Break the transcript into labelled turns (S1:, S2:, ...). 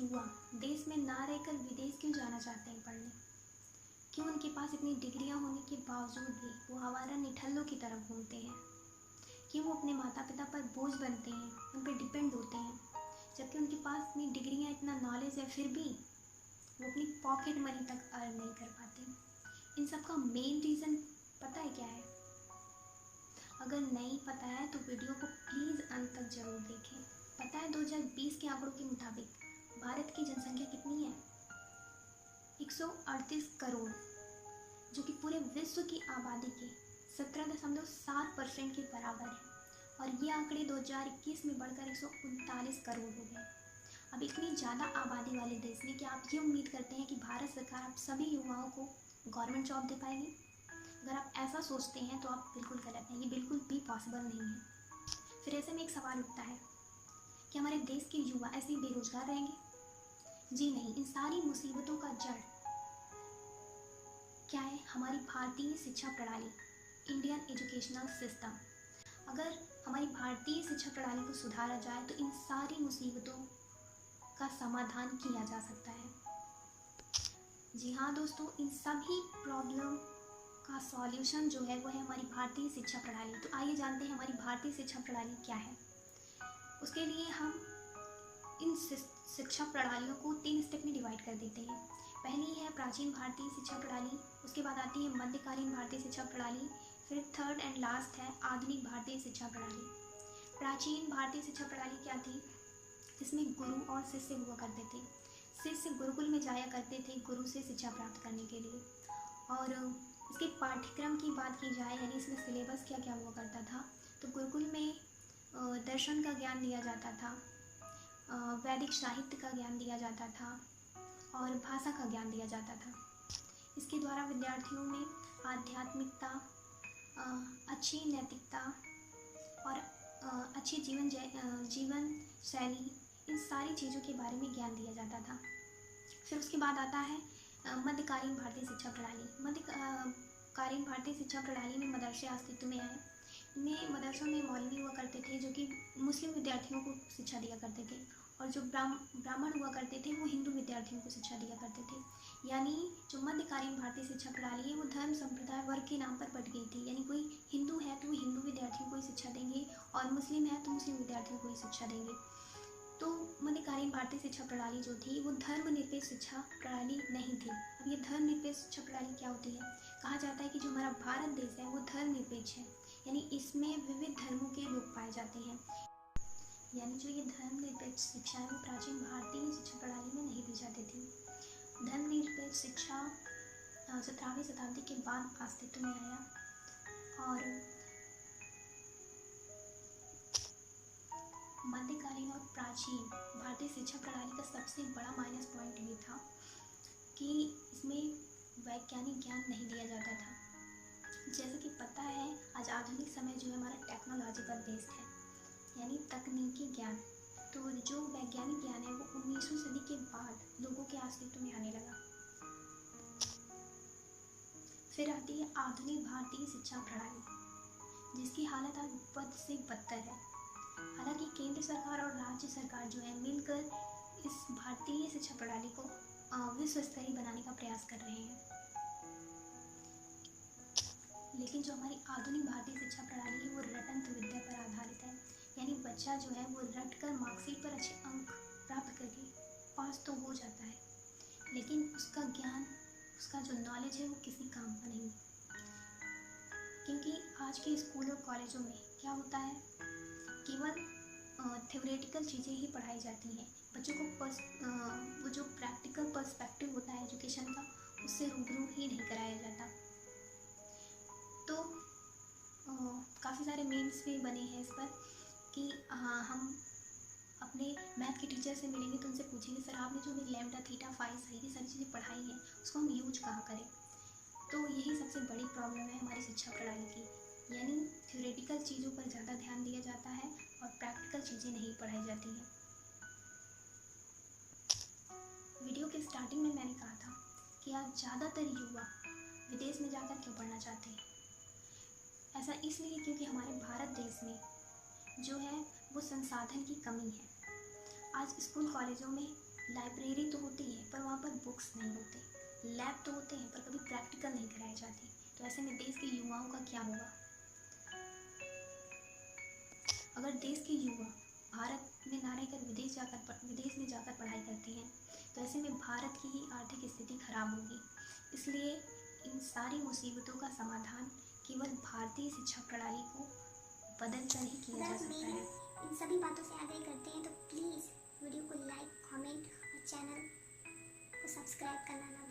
S1: युवा देश में ना रहकर विदेश क्यों जाना चाहते हैं पढ़ने? क्यों उनके पास इतनी डिग्रियां होने के बावजूद भी वो आवारा निठल्लों की तरफ घूमते हैं? क्यों वो अपने माता पिता पर बोझ बनते हैं, उन पर डिपेंड होते हैं, जबकि उनके पास इतनी डिग्रियां, इतना नॉलेज है, फिर भी वो अपनी पॉकेट मनी तक अर्न नहीं कर पाते? इन सब का मेन रीज़न पता है क्या है? अगर नहीं पता है तो वीडियो को प्लीज़ अंत तक ज़रूर देखें। पता है 2020 के आंकड़ों के मुताबिक भारत की जनसंख्या कितनी है? 138 करोड़, जो कि पूरे विश्व की आबादी के 17.7% के बराबर है। और ये आंकड़े 2021 में बढ़कर 139 करोड़ हो गए। अब इतनी ज़्यादा आबादी वाले देश में क्या आप ये उम्मीद करते हैं कि भारत सरकार आप सभी युवाओं को गवर्नमेंट जॉब दे पाएगी? अगर आप ऐसा सोचते हैं तो आप बिल्कुल गलत हैं, ये बिल्कुल भी पॉसिबल नहीं है। फिर ऐसे में एक सवाल उठता है कि हमारे देश के युवा ऐसे ही बेरोजगार रहेंगे? जी नहीं, इन सारी मुसीबतों का जड़ क्या है? हमारी भारतीय शिक्षा प्रणाली, इंडियन एजुकेशनल सिस्टम। अगर हमारी भारतीय शिक्षा प्रणाली को सुधारा जाए तो इन सारी मुसीबतों का समाधान किया जा सकता है। जी हाँ दोस्तों, इन सभी प्रॉब्लम का सॉल्यूशन जो है वो है हमारी भारतीय शिक्षा प्रणाली। तो आइए जानते हैं हमारी भारतीय शिक्षा प्रणाली क्या है। उसके लिए हम इन शिक्षा प्रणालियों को 3 स्टेप में डिवाइड कर देते हैं। पहली है प्राचीन भारतीय शिक्षा प्रणाली, उसके बाद आती है मध्यकालीन भारतीय शिक्षा प्रणाली, फिर थर्ड एंड लास्ट है आधुनिक भारतीय शिक्षा प्रणाली। प्राचीन भारतीय शिक्षा प्रणाली क्या थी? इसमें गुरु और शिष्य हुआ करते थे। शिष्य गुरुकुल में जाया करते थे गुरु से शिक्षा प्राप्त करने के लिए। और इसके पाठ्यक्रम की बात की जाए, यानी इसमें सिलेबस क्या क्या हुआ करता था, तो गुरुकुल में दर्शन का ज्ञान दिया जाता था, वैदिक साहित्य का ज्ञान दिया जाता था और भाषा का ज्ञान दिया जाता था। इसके द्वारा विद्यार्थियों में आध्यात्मिकता, अच्छी नैतिकता और अच्छी जीवन शैली, इन सारी चीज़ों के बारे में ज्ञान दिया जाता था। फिर उसके बाद आता है मध्यकालीन भारतीय शिक्षा प्रणाली। मध्यकालीन भारतीय शिक्षा प्रणाली में मदरसे अस्तित्व में आए। इनमें मदरसों में मौलवी हुआ करते थे जो कि मुस्लिम विद्यार्थियों को शिक्षा दिया करते थे, और जो ब्राह्मण हुआ करते थे वो हिंदू विद्यार्थियों को शिक्षा दिया करते थे। यानी जो मध्यकालीन भारतीय शिक्षा प्रणाली है वो धर्म संप्रदाय वर्ग के नाम पर बट गई थी। यानी कोई हिंदू है तो वो हिंदू विद्यार्थियों को ही शिक्षा देंगे, और मुस्लिम है तो मुस्लिम विद्यार्थियों को ही शिक्षा देंगे। तो मध्यकालीन भारतीय शिक्षा प्रणाली जो थी वो धर्मनिरपेक्ष शिक्षा प्रणाली नहीं थी। अब ये धर्मनिरपेक्ष शिक्षा प्रणाली क्या होती है? कहा जाता है कि जो हमारा भारत देश है वो धर्मनिरपेक्ष है, यानी इसमें विविध धर्मों के लोग पाए जाते हैं। यानी जो ये धर्मनिरपेक्ष शिक्षा है वो प्राचीन भारतीय शिक्षा प्रणाली में नहीं दी जाती थी। धर्मनिरपेक्ष शिक्षा 17वीं शताब्दी के बाद अस्तित्व में आया, और मध्यकालीन और प्राचीन भारतीय शिक्षा प्रणाली का सबसे बड़ा माइनस पॉइंट ये था कि इसमें वैज्ञानिक ज्ञान नहीं दिया जाता था। जैसे कि पता है आज आधुनिक समय जो है हमारा टेक्नोलॉजी पर बेस्ड है, यानी तकनीकी ज्ञान। तो जो वैज्ञानिक ज्ञान है वो 19वीं सदी के बाद लोगों के अस्तित्व में आने लगा। फिर आती है आधुनिक भारतीय शिक्षा प्रणाली, जिसकी हालत आज बद से बदतर है। हालांकि केंद्र सरकार और राज्य सरकार जो है मिलकर इस भारतीय शिक्षा प्रणाली को विश्व स्तरीय बनाने का प्रयास कर रहे हैं, लेकिन जो हमारी आधुनिक भारतीय शिक्षा प्रणाली है वो रटंत विद्या पर आधारित है। यानी बच्चा जो है वो रट कर मार्कशीट पर अच्छे अंक प्राप्त करके पास तो हो जाता है, लेकिन उसका ज्ञान, उसका जो नॉलेज है वो किसी काम का नहीं। क्योंकि आज के स्कूल और कॉलेजों में क्या होता है, केवल थ्योरेटिकल चीज़ें ही पढ़ाई जाती हैं। बच्चों को वो जो प्रैक्टिकल पर्सपेक्टिव होता है एजुकेशन का, उससे रूबरू ही नहीं कराया जाता। तो काफ़ी सारे मीम्स भी बने हैं इस पर कि हम अपने मैथ के टीचर से मिलेंगे तो उनसे पूछेंगे सर आपने जो भी लैम्डा थीटा फाई सारी चीज़ें पढ़ाई हैं उसको हम यूज कहाँ करें। तो यही सबसे बड़ी प्रॉब्लम है हमारी शिक्षा प्रणाली की, यानी थ्योरेटिकल चीज़ों पर ज़्यादा ध्यान दिया जाता है और प्रैक्टिकल चीज़ें नहीं पढ़ाई जाती हैं। वीडियो के स्टार्टिंग में मैंने कहा था कि आज ज़्यादातर युवा विदेश में जाकर क्यों पढ़ना चाहते हैं। ऐसा इसलिए क्योंकि हमारे भारत देश में जो है वो संसाधन की कमी है। आज स्कूल कॉलेजों में लाइब्रेरी तो होती है पर वहाँ पर बुक्स नहीं होते, लैब तो होते हैं पर कभी प्रैक्टिकल नहीं कराए जाते। तो ऐसे में देश के युवाओं का क्या होगा? अगर देश के युवा भारत में ना रहकर विदेश में जाकर पढ़ाई करते हैं तो ऐसे में भारत की ही आर्थिक स्थिति खराब होगी। इसलिए इन सारी मुसीबतों का समाधान केवल भारतीय शिक्षा प्रणाली को बदल कर ही किया जा सकता है।
S2: इन सभी बातों से आग्रह करते हैं तो प्लीज़ वीडियो को लाइक, कमेंट और चैनल को सब्सक्राइब करना ना